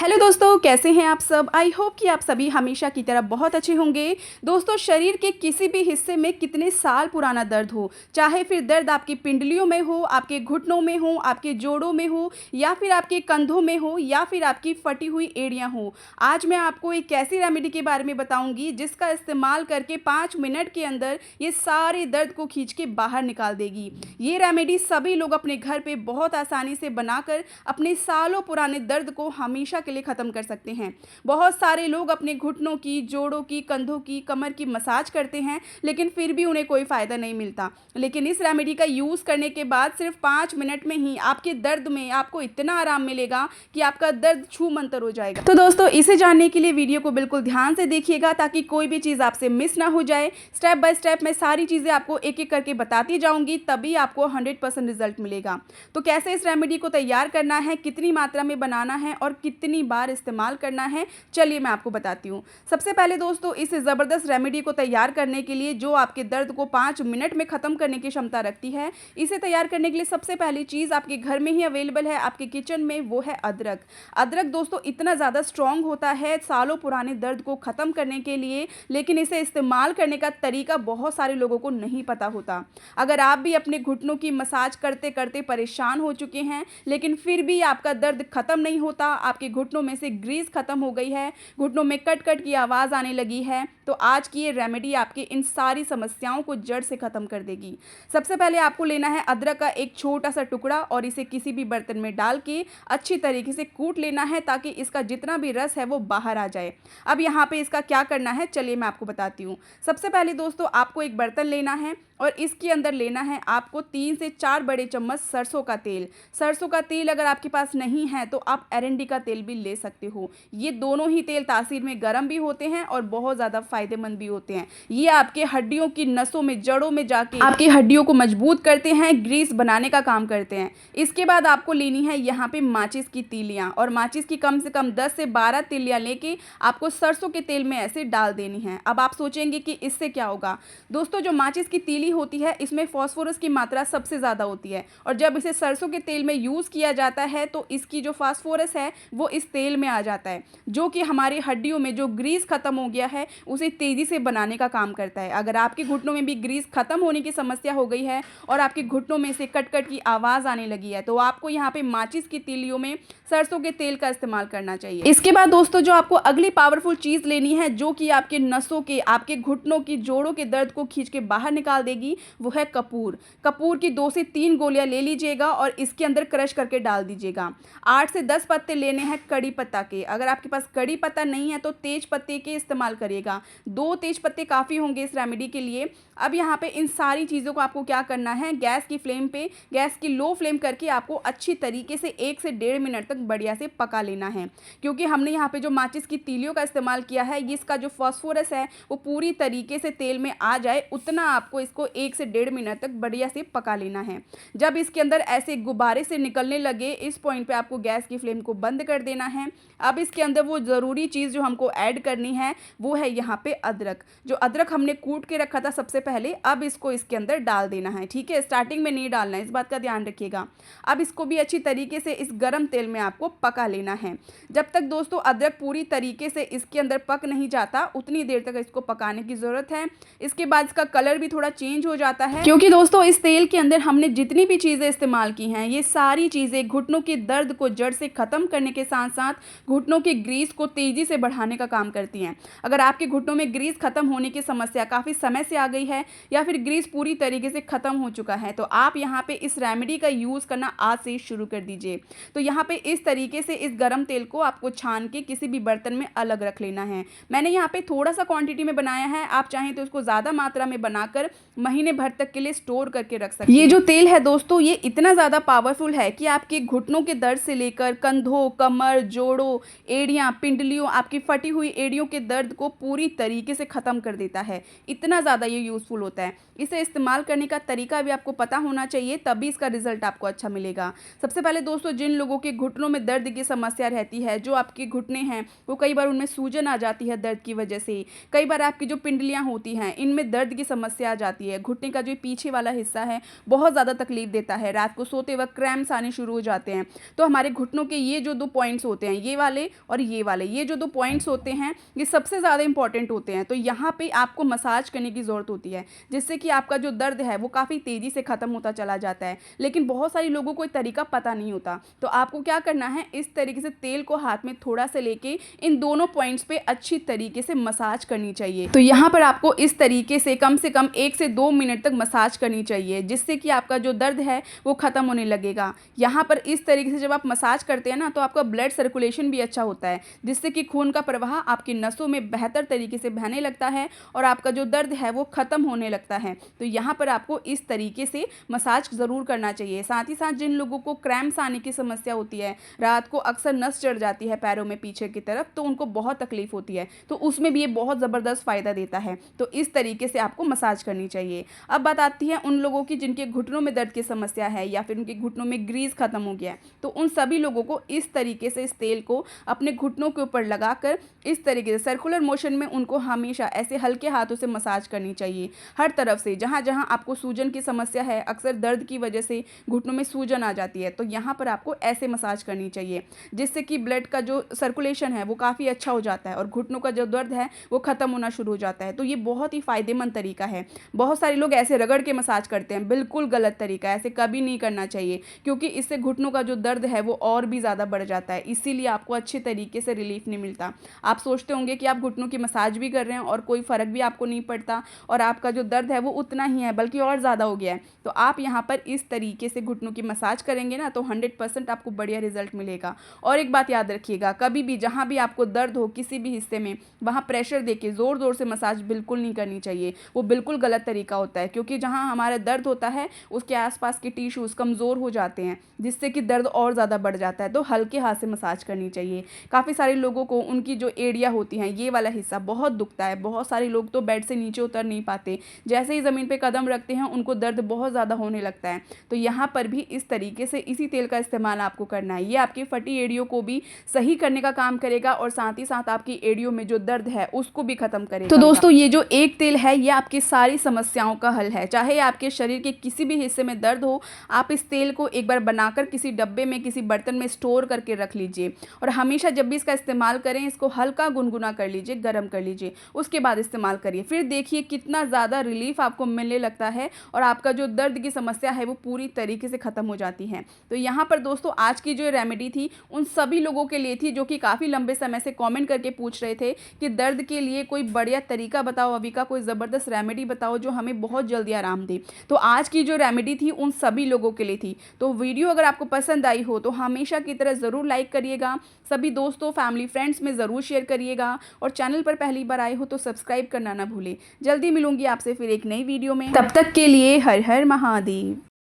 Hello दोस्तों, कैसे हैं आप सब। आई होप कि आप सभी हमेशा की तरह बहुत अच्छे होंगे। दोस्तों, शरीर के किसी भी हिस्से में कितने साल पुराना दर्द हो, चाहे फिर दर्द आपकी पिंडलियों में हो, आपके घुटनों में हो, आपके जोड़ों में हो, या फिर आपके कंधों में हो, या फिर आपकी फटी हुई एड़ियां हो, आज मैं आपको एक ऐसी रेमेडी के बारे में बताऊंगी जिसका इस्तेमाल करके 5 मिनट के अंदर ये सारे दर्द को खींच के बाहर निकाल देगी। ये रेमेडी सभी लोग अपने घर पे बहुत आसानी से बनाकर अपने सालों पुराने दर्द को हमेशा के लिए ख़त्म कर सकते हैं। बहुत सारे लोग अपने घुटनों की, जोड़ों की, कंधों की, कमर की मसाज करते हैं, लेकिन फिर भी उन्हें कोई फ़ायदा नहीं मिलता। लेकिन इस रेमेडी का यूज़ करने के बाद सिर्फ 5 मिनट में ही आपके दर्द में आपको इतना आराम मिलेगा कि आपका दर्द छू मंतर हो जाएगा। तो दोस्तों, इसे जानने के लिए वीडियो को बिल्कुल ध्यान से देखिएगा ताकि कोई भी चीज़ आपसे मिस ना हो जाए। स्टेप बाय स्टेप मैं सारी चीज़ें आपको एक एक करके बताती जाऊँगी, तभी आपको 100% रिजल्ट मिलेगा। तो कैसे इस रेमेडी को तैयार करना है, कितनी मात्रा में बनाना है और कितनी बार इस्तेमाल करना है, चलिए मैं आपको बताती हूँ। सबसे पहले दोस्तों, इस ज़बरदस्त रेमेडी को तैयार करने के लिए जो आपके दर्द को 5 मिनट में ख़त्म करने की क्षमता रखती है, इसे तैयार करने के लिए सबसे पहली चीज़ आपके घर में ही अवेलेबल है, आपके किचन में, वो है अदरक। अदरक दोस्तों इतना ज़्यादा स्ट्रॉन्ग होता है सालों पुराने दर्द को ख़त्म करने के लिए, लेकिन इसे इस्तेमाल करने का तरीका बहुत सारे लोगों को नहीं पता होता। अगर आप भी अपने घुटनों की मसाज करते करते परेशान हो चुके हैं, लेकिन फिर भी आपका दर्द ख़त्म नहीं होता, आपके घुटनों में से ग्रीस ख़त्म हो गई है, घुटनों में कट कट की आवाज़ आने लगी है, तो आज की ये रेमेडी आपके इन सारी समस्याओं को जड़ से ख़त्म कर देगी। सबसे पहले आपको लेना है अदरक का एक छोटा सा टुकड़ा और इसे किसी भी बर्तन में डाल के अच्छी तरीके से कूट लेना है ताकि इसका जितना भी रस है वो बाहर आ जाए। अब यहाँ पे इसका क्या करना है, चलिए मैं आपको बताती हूँ। सबसे पहले दोस्तों, आपको एक बर्तन लेना है और इसके अंदर लेना है आपको 3 से 4 बड़े चम्मच सरसों का तेल। सरसों का तेल अगर आपके पास नहीं है तो आप एरंडी का तेल भी ले सकते हो। ये दोनों ही तेल तासीर में गर्म भी होते हैं और बहुत ज़्यादा फायदेमंद भी होते हैं। ये आपके हड्डियों की नसों में, जड़ों में जाके आपकी हड्डियों को मजबूत करते हैं, ग्रीस बनाने का काम करते हैं। इसके बाद आपको लेनी है यहाँ पे माचिस की तीलियाँ, और माचिस की कम से कम 10 से 12 तीलियाँ लेके आपको सरसों के तेल में ऐसे डाल देनी है। अब आप सोचेंगे कि इससे क्या होगा। दोस्तों, जो माचिस की तीली होती है इसमें फास्फोरस की मात्रा सबसे ज़्यादा होती है, और जब इसे सरसों के तेल में यूज़ किया जाता है तो इसकी जो फास्फोरस है वो इस तेल में आ जाता है, जो कि हमारी हड्डियों में जो ग्रीस खत्म हो गया है उसे तेज़ी से बनाने का काम करता है। अगर आपके घुटनों में भी ग्रीस खत्म होने की समस्या हो गई है और आपके घुटनों में से कट कट की आवाज़ आने लगी है, तो आपको यहाँ पे माचिस की तीलियों में सरसों के तेल का इस्तेमाल करना चाहिए। इसके बाद दोस्तों, जो आपको अगली पावरफुल चीज़ लेनी है जो कि आपके नसों के, आपके घुटनों की, जोड़ों के दर्द को खींच के बाहर निकाल देगी, वो है कपूर। कपूर की 2 से 3 गोलियां ले लीजिएगा और इसके अंदर क्रश करके डाल दीजिएगा। 8 से 10 पत्ते लेने हैं कड़ी पत्ता के। अगर आपके पास कड़ी पत्ता नहीं है तो तेज पत्ते के इस्तेमाल करिएगा। 2 तेज पत्ते काफ़ी होंगे इस रेमेडी के लिए। अब यहाँ पे इन सारी चीज़ों को आपको क्या करना है, गैस की फ्लेम पे, गैस की लो फ्लेम करके आपको अच्छी तरीके से 1 से 1.5 मिनट तक बढ़िया से पका लेना है, क्योंकि हमने यहाँ पे जो माचिस की तीलियों का इस्तेमाल किया है, इसका जो फास्फोरस है वो पूरी तरीके से तेल में आ जाए, उतना आपको इसको 1 से 1.5 मिनट तक बढ़िया से पका लेना है। जब इसके अंदर ऐसे गुब्बारे से निकलने लगे, इस पॉइंट पे आपको गैस की फ्लेम को बंद कर देना है। अब इसके अंदर वो ज़रूरी चीज़ जो हमको ऐड करनी है वो है यहाँ पे अदरक। जो अदरक हमने कूट के रखा था सबसे पहले, अब इसको इसके अंदर डाल देना है। ठीक है, स्टार्टिंग में नहीं डालना है, इस बात का ध्यान रखिएगा। अब इसको भी अच्छी तरीके से इस गर्म तेल में आपको पका लेना है। जब तक दोस्तों अदरक पूरी तरीके से इसके अंदर पक नहीं जाता, उतनी देर तक इसको पकाने की ज़रूरत है। इसके बाद इसका कलर भी थोड़ा चेंज हो जाता है, क्योंकि दोस्तों इस तेल के अंदर हमने जितनी भी चीज़ें इस्तेमाल की हैं, ये सारी चीज़ें घुटनों के दर्द को जड़ से ख़त्म करने के साथ साथ घुटनों के ग्रीस को तेज़ी से बढ़ाने का काम करती हैं। अगर आपके घुटनों में ग्रीस खत्म होने की समस्या काफ़ी समय से आ गई है या फिर ग्रीस पूरी तरीके से ख़त्म हो चुका है, तो आप यहाँ पे इस रेमेडी का यूज़ करना आज से शुरू कर दीजिए। तो यहाँ पे इस तरीके से इस गर्म तेल को आपको छान के किसी भी बर्तन में अलग रख लेना है। मैंने यहाँ पे थोड़ा सा क्वांटिटी में बनाया है, आप चाहें तो इसको ज़्यादा मात्रा में बनाकर महीने भर तक के लिए स्टोर करके रख सकते हैं। ये जो तेल है दोस्तों, ये इतना ज़्यादा पावरफुल है कि आपके घुटनों के दर्द से लेकर कंधों, कमर, जोड़ों, एड़ियाँ, पिंडलियों, आपकी फटी हुई एड़ियों के दर्द को पूरी तरीके से ख़त्म कर देता है। इतना ज़्यादा ये यूज़फुल होता है। इसे इस्तेमाल करने का तरीका भी आपको पता होना चाहिए, तभी इसका रिज़ल्ट आपको अच्छा मिलेगा। सबसे पहले दोस्तों, जिन लोगों के घुटनों में दर्द की समस्या रहती है, जो आपके घुटने हैं वो कई बार उनमें सूजन आ जाती है दर्द की वजह से, कई बार आपकी जो पिंडलियाँ होती हैं इनमें दर्द की समस्या आ जाती है, घुटने का जो पीछे वाला हिस्सा है बहुत ज़्यादा तकलीफ देता है, रात को सोते वक्त क्रैम्प्स आने शुरू हो जाते हैं। तो हमारे घुटनों के ये जो 2 पॉइंट्स होते हैं, ये वाले और ये वाले, ये जो 2 पॉइंट्स होते हैं ये सबसे ज़्यादा इंपॉर्टेंट होते हैं। तो यहाँ पे आपको मसाज करने की ज़रूरत होती है, जिससे कि आपका जो दर्द है वो काफ़ी तेज़ी से ख़त्म होता चला जाता है। लेकिन बहुत सारी लोगों को ये तरीका पता नहीं होता। तो आपको क्या करना है, इस तरीके से तेल को हाथ में थोड़ा सा लेके इन दोनों पॉइंट्स पे अच्छी तरीके से मसाज करनी चाहिए। तो यहाँ पर आपको इस तरीके से कम 1 से 2 मिनट तक मसाज करनी चाहिए, जिससे कि आपका जो दर्द है वो ख़त्म होने लगेगा। यहाँ पर इस तरीके से जब आप मसाज करते हैं ना, तो आपका ब्लड सर्कुलेशन भी अच्छा होता है, जिससे कि खून का प्रवाह आपकी नसों में बेहतर तरीके से बहने लगता है और आपका जो दर्द है वो ख़त्म होने लगता है। तो यहाँ पर आपको इस तरीके से मसाज ज़रूर करना चाहिए। साथ ही साथ जिन लोगों को क्रैम्प्स आने की समस्या होती है, रात को अक्सर नस चढ़ जाती है पैरों में पीछे की तरफ, तो उनको बहुत तकलीफ होती है, तो उसमें भी ये बहुत ज़बरदस्त फ़ायदा देता है। तो इस तरीके से आपको मसाज करनी चाहिए। अब बात आती है उन लोगों की जिनके घुटनों में दर्द की समस्या है या फिर उनके घुटनों में ग्रीस ख़त्म हो गया है, तो उन सभी लोगों को इस तरीके से इस तेल को अपने घुटनों के ऊपर लगाकर इस तरीके से सर्कुलर मोशन में उनको हमेशा ऐसे हल्के हाथों से मसाज करनी चाहिए, हर तरफ से। जहाँ जहाँ आपको सूजन की समस्या है, अक्सर दर्द की वजह से घुटनों में सूजन आ जाती है, तो यहाँ पर आपको ऐसे मसाज करनी चाहिए, जिससे कि ब्लड का जो सर्कुलेशन है वो काफ़ी अच्छा हो जाता है और घुटनों का जो दर्द है वो ख़त्म होना शुरू हो जाता है। तो ये बहुत ही फ़ायदेमंद तरीका है। बहुत सारे लोग ऐसे रगड़ के मसाज करते हैं, बिल्कुल गलत तरीका है, ऐसे कभी नहीं करना चाहिए, क्योंकि इससे घुटनों का जो दर्द है वो और भी ज़्यादा बढ़ जाता है, इसीलिए आपको अच्छे तरीके से रिलीफ नहीं मिलता। आप सोचते होंगे कि आप घुटनों की मसाज भी कर रहे हैं और कोई फ़र्क भी आपको नहीं पड़ता और आपका जो दर्द है वो उतना ही है, बल्कि और ज़्यादा हो गया है। तो आप यहाँ पर इस तरीके से घुटनों की मसाज करेंगे ना, तो 100% आपको बढ़िया रिजल्ट मिलेगा। और एक बात याद रखिएगा, कभी भी जहाँ भी आपको दर्द हो किसी भी हिस्से में, वहाँ प्रेशर देके ज़ोर ज़ोर से मसाज बिल्कुल नहीं करनी चाहिए, वो बिल्कुल गलत तरीका होता है, क्योंकि जहाँ हमारा दर्द होता है उसके आसपास के टिश्यूज़ कमज़ोर हो जाते हैं, जिससे कि दर्द और ज़्यादा बढ़ जाता है। तो हल्के हाथ से मसाज करनी चाहिए। काफ़ी सारे लोगों को उनकी जो एड़ियाँ होती हैं, ये वाला हिस्सा बहुत दुखता है। बहुत सारे लोग तो बेड से नीचे उतर नहीं पाते, जैसे ही ज़मीन पे कदम रखते हैं उनको दर्द बहुत ज़्यादा होने लगता है। तो यहाँ पर भी इस तरीके से इसी तेल का इस्तेमाल आपको करना है। ये आपकी फटी एड़ियों को भी सही करने का काम करेगा और साथ ही साथ आपकी एड़ियों में जो दर्द है उसको भी ख़त्म करेगा। तो दोस्तों, ये जो एक तेल है ये आपकी सारी समस्याओं का हल है। चाहे आपके शरीर के किसी भी हिस्से में दर्द हो, आप इस तेल को एक बार बनाकर किसी डब्बे में, किसी बर्तन में स्टोर करके रख लीजिए और हमेशा जब भी इसका इस्तेमाल करें, इसको हल्का गुनगुना कर लीजिए, गर्म कर लीजिए, उसके बाद इस्तेमाल करिए। फिर देखिए कितना ज़्यादा रिलीफ आपको मिलने लगता है और आपका जो दर्द की समस्या है वो पूरी तरीके से ख़त्म हो जाती है। तो यहाँ पर दोस्तों, आज की जो रेमेडी थी उन सभी लोगों के लिए थी जो कि काफ़ी लंबे समय से कमेंट करके पूछ रहे थे कि दर्द के लिए कोई बढ़िया तरीका बताओ, अभी का कोई ज़बरदस्त रेमेडी बताओ जो हमें बहुत जल्दी आराम दे। तो आज की जो रेमेडी थी उन सभी लोगों के लिए थी। तो वीडियो अगर आपको पसंद आई हो तो हमेशा की तरह ज़रूर लाइक करिएगा, सभी दोस्तों, फैमिली, फ्रेंड्स में ज़रूर शेयर करिएगा और चैनल पर पहली बार आए हो तो सब्सक्राइब करना ना भूलें। जल्दी मिलूंगी आपसे फिर एक नई वीडियो में, तब तक के लिए हर हर महादेव।